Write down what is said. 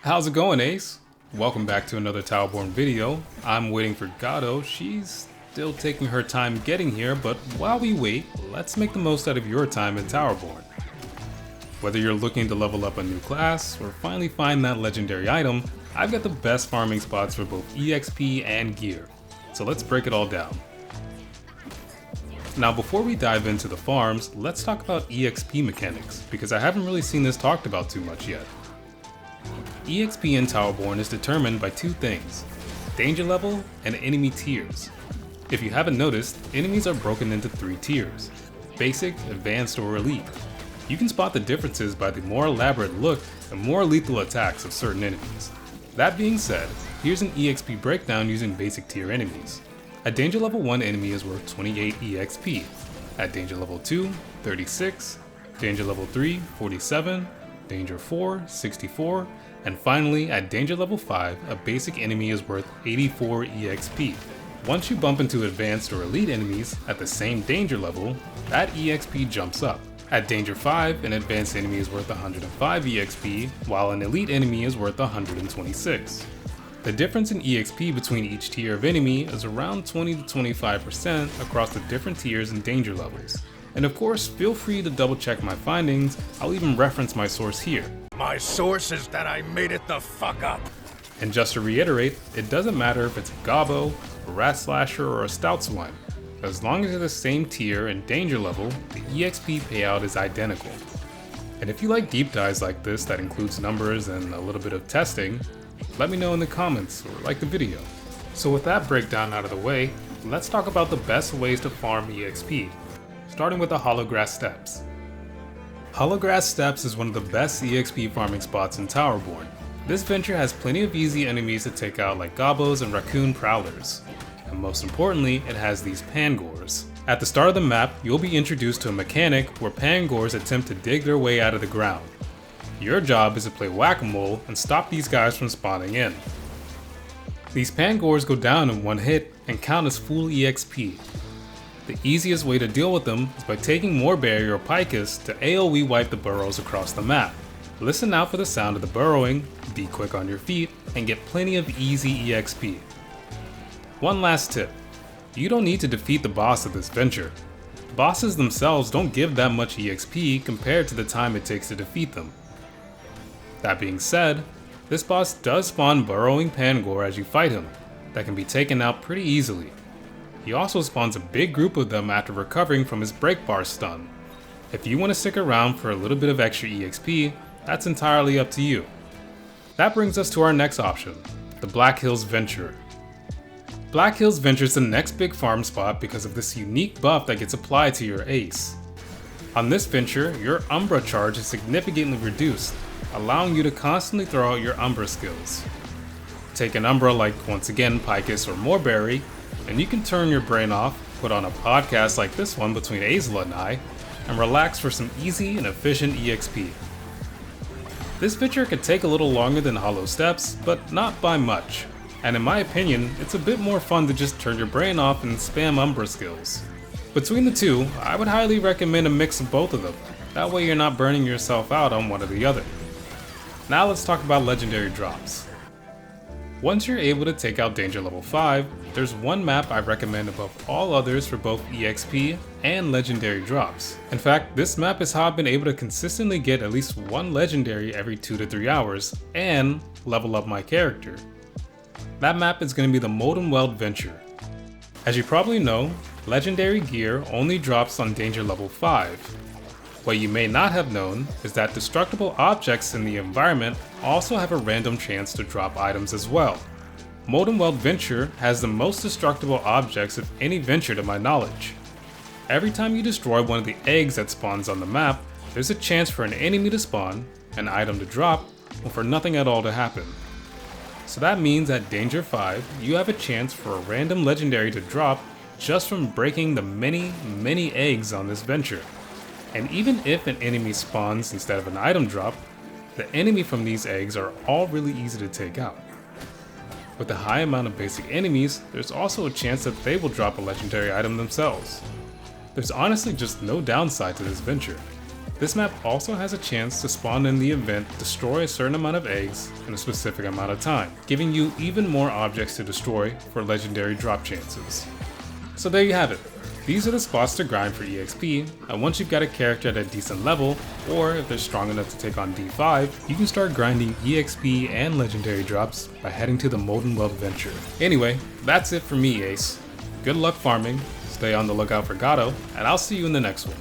How's it going, Ace? Welcome back to another Towerborn video. I'm waiting for Gato. She's still taking her time getting here, but while we wait, let's make the most out of your time in Towerborn. Whether you're looking to level up a new class or finally find that legendary item, I've got the best farming spots for both EXP and gear. So let's break it all down. Now before we dive into the farms, let's talk about EXP mechanics, because I haven't really seen this talked about too much yet. EXP in Towerborn is determined by two things: danger level and enemy tiers. If you haven't noticed, enemies are broken into three tiers: basic, advanced, or elite. You can spot the differences by the more elaborate look and more lethal attacks of certain enemies. That being said, here's an EXP breakdown using basic tier enemies. At danger level 1 enemy is worth 28 EXP, at danger level 2, 36, danger level 3, 47, danger 4, 64, and finally at danger level 5, a basic enemy is worth 84 EXP. Once you bump into advanced or elite enemies at the same danger level, that EXP jumps up. At danger 5, an advanced enemy is worth 105 EXP, while an elite enemy is worth 126. The difference in EXP between each tier of enemy is around 20 to 25% across the different tiers and danger levels. And of course, feel free to double check my findings. I'll even reference my source here. My source is that I made it the fuck up. And just to reiterate, it doesn't matter if it's a Gobbo, a Rat Slasher, or a Stout Swine. As long as they're the same tier and danger level, the EXP payout is identical. And if you like deep dives like this that includes numbers and a little bit of testing, let me know in the comments or like the video. So with that breakdown out of the way, let's talk about the best ways to farm EXP, starting with the Hollowgrass Steppes. Hollowgrass Steppes is one of the best EXP farming spots in Towerborn. This venture has plenty of easy enemies to take out like Gobbos and Raccoon Prowlers. And most importantly, it has these Pangors. At the start of the map, you'll be introduced to a mechanic where Pangors attempt to dig their way out of the ground. Your job is to play whack-a-mole and stop these guys from spawning in. These Pangors go down in one hit and count as full EXP. The easiest way to deal with them is by taking more barrier or picus to AoE wipe the burrows across the map. Listen out for the sound of the burrowing, be quick on your feet, and get plenty of easy EXP. One last tip: you don't need to defeat the boss of this venture. Bosses themselves don't give that much EXP compared to the time it takes to defeat them. That being said, this boss does spawn burrowing Pangor as you fight him, that can be taken out pretty easily. He also spawns a big group of them after recovering from his break bar stun. If you want to stick around for a little bit of extra EXP, that's entirely up to you. That brings us to our next option, the Black Hills Venture. Black Hills Venture is the next big farm spot because of this unique buff that gets applied to your ace. On this venture, your Umbra charge is significantly reduced, allowing you to constantly throw out your Umbra skills. Take an Umbra like, once again, Picus or Moreberry, and you can turn your brain off, put on a podcast like this one between Azla and I, and relax for some easy and efficient EXP. This venture could take a little longer than Hollow Steppes, but not by much. And in my opinion, it's a bit more fun to just turn your brain off and spam Umbra skills. Between the two, I would highly recommend a mix of both of them. That way you're not burning yourself out on one or the other. Now let's talk about legendary drops. Once you're able to take out danger level 5, there's one map I recommend above all others for both EXP and legendary drops. In fact, this map is how I've been able to consistently get at least one legendary every 2 to 3 hours and level up my character. That map is going to be the Molten Weld Venture. As you probably know, legendary gear only drops on danger level 5. What you may not have known is that destructible objects in the environment also have a random chance to drop items as well. Molten Weld Venture has the most destructible objects of any venture to my knowledge. Every time you destroy one of the eggs that spawns on the map, there's a chance for an enemy to spawn, an item to drop, or for nothing at all to happen. So that means at danger 5, you have a chance for a random legendary to drop just from breaking the many eggs on this venture. And even if an enemy spawns instead of an item drop, the enemy from these eggs are all really easy to take out. With a high amount of basic enemies, there's also a chance that they will drop a legendary item themselves. There's honestly just no downside to this venture. This map also has a chance to spawn in the event destroy a certain amount of eggs in a specific amount of time, giving you even more objects to destroy for legendary drop chances. So there you have it. These are the spots to grind for EXP, and once you've got a character at a decent level, or if they're strong enough to take on D5, you can start grinding EXP and legendary drops by heading to the Molten Web Venture. Anyway, that's it for me, Ace. Good luck farming, stay on the lookout for Gato, and I'll see you in the next one.